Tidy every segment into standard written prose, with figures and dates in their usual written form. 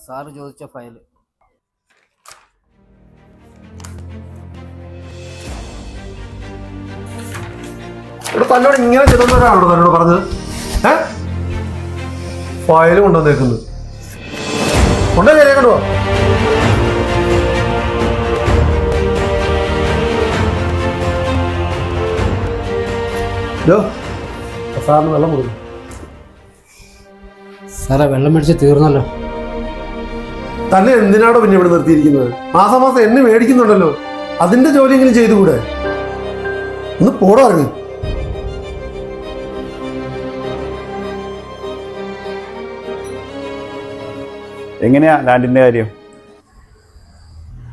Sir ചോദിച്ച file. തന്നോട് ഇങ്ങനെ ചെയ്തോണ്ടാണോ തന്നോട് പറഞ്ഞത്? ഫയല് കൊണ്ടുവന്നേക്കുന്നത് കൊണ്ടേ കണ്ടോ? സാറിന് വെള്ളം കൊടുക്കും. സാറേ വെള്ളം മേടിച്ച് തീർന്നല്ലോ. തന്നെ എന്തിനാണോ പിന്നെ ഇവിടെ നിർത്തിയിരിക്കുന്നത്? മാസം മാസം എന്നെ മേടിക്കുന്നുണ്ടല്ലോ, അതിന്റെ ജോലിയെങ്കിലും ചെയ്തുകൂടെ? ഒന്ന് പോടോ ഇറങ്ങി. എങ്ങനെയാ ലാൻഡിന്റെ കാര്യം?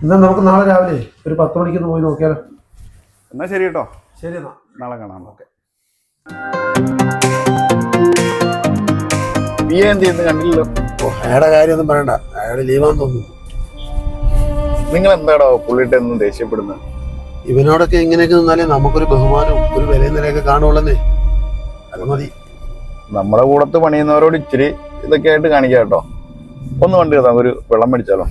എന്നാ നമുക്ക് നാളെ രാവിലെ ഒരു 10 മണിക്കൊന്ന് പോയി നോക്കിയാലോ? എന്നാ ശരി കേട്ടോ. ശരി എന്നാ നാളെ കാണാം. ഓക്കെ. എന്ത് ചെയ്യുന്നു കണ്ടില്ലല്ലോ? അയാളുടെ കാര്യമൊന്നും പറയണ്ട, അയാൾ ലീവാന്ന് തോന്നുന്നു. നിങ്ങൾ എന്താടോ പുള്ളിട്ട് എന്നും ദേഷ്യപ്പെടുന്നത്? ഇവനോടൊക്കെ ഇങ്ങനെയൊക്കെ നിന്നാലേ നമുക്കൊരു ബഹുമാനവും ഒരു വിലയും നിലയൊക്കെ കാണുള്ളന്നേ. അത് മതി. നമ്മുടെ കൂടത്ത് പണിയുന്നവരോട് ഇച്ചിരി ഇതൊക്കെ ആയിട്ട് കാണിക്കാം കേട്ടോ. ഒന്ന് വണ്ടി കേട്ടോ, ഒരു വെള്ളം മേടിച്ചാലോ?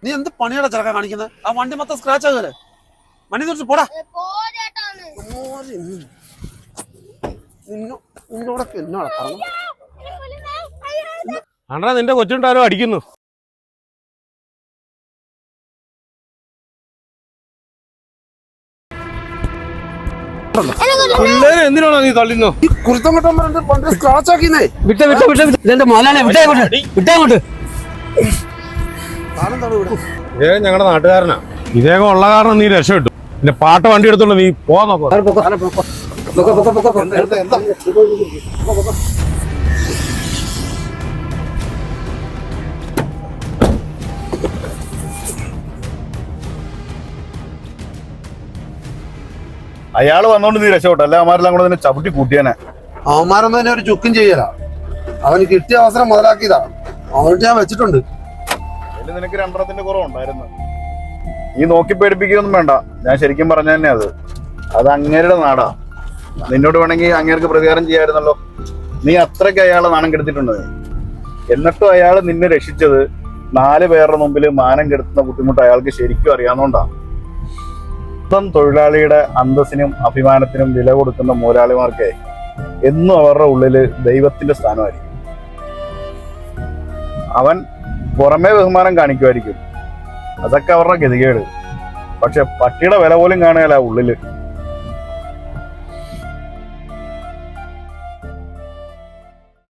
നീ എന്ത് പണിയാടാ ചെറുക്ക കാണിക്കുന്നത്? ആ വണ്ടി മൊത്തം സ്ക്രാച്ച് ആകുമല്ലേ? വണ്ടി തിരിച്ച് പോടാ. നിന്നോടൊക്കെ എന്നോടാ പറഞ്ഞു. ആണ്ടാ നിന്റെ കൊച്ചുണ്ടാരോ അടിക്കുന്നു. പിള്ളേരെ എന്തിനാണോ നീ തള്ളുന്നു? കുരുത്തം കിട്ടാൻ പറഞ്ഞിട്ട് സ്ക്രാച്ച് ആക്കിന്നേ. വിട്ടേ വിട്ടേ വിട്ടേ ഇതെന്റെ മോനാണ്. വിട്ടേ വിട്ടേ. ഇതേ ഞങ്ങളുടെ നാട്ടുകാരനാ. ഇതേകം ഉള്ള കാരണം നീ രക്ഷപ്പെട്ടു. പിന്നെ പാട്ട വണ്ടി എടുത്തോണ്ട് നീ പോവാൻ നോക്കോ. അയാള് വന്നോണ്ട് നീ രക്ഷപ്പെട്ടു, അല്ലെ അവന്മാരെല്ലാം കൂടെ തന്നെ ചവിട്ടി കൂട്ടിയാനെ. അവന്മാരൊന്നും തന്നെ ഒരു ചുക്കും ചെയ്യല. അവന് കിട്ടിയ അവസരം മുതലാക്കിയതാ. അവർക്ക് ഞാൻ വെച്ചിട്ടുണ്ട്. നിനക്ക് രണ്ടെണ്ണത്തിന്റെ കുറവുണ്ടായിരുന്നു. ഈ നോക്കി പേടിപ്പിക്കുകയൊന്നും വേണ്ട. ഞാൻ ശരിക്കും പറഞ്ഞ തന്നെ അത് അങ്ങേരുടെ നാടാ. നിന്നോട് വേണമെങ്കിൽ അങ്ങേർക്ക് പ്രതികാരം ചെയ്യാമായിരുന്നല്ലോ. നീ അത്രയ്ക്ക് അയാളെ നാണം കെടുത്തിട്ടുണ്ട്. എന്നിട്ടും അയാൾ നിന്നെ രക്ഷിച്ചത് 4 പേരുടെ മുമ്പിൽ മാനം കെടുത്തുന്ന ബുദ്ധിമുട്ട് അയാൾക്ക് ശരിക്കും അറിയാവുന്നോണ്ടാ. സ്വന്തം തൊഴിലാളിയുടെ അന്തസ്സിനും അഭിമാനത്തിനും വില കൊടുക്കുന്ന മുതലാളിമാർക്ക് എന്നും അവരുടെ ഉള്ളില് ദൈവത്തിന്റെ സ്ഥാനമായിരിക്കും. അവൻ പുറമേ ബഹുമാനം കാണിക്കുമായിരിക്കും, അതൊക്കെ അവരുടെ ഗതികേട്. പക്ഷെ പട്ടിയുടെ വില പോലും കാണുകയല്ല ഉള്ളില്.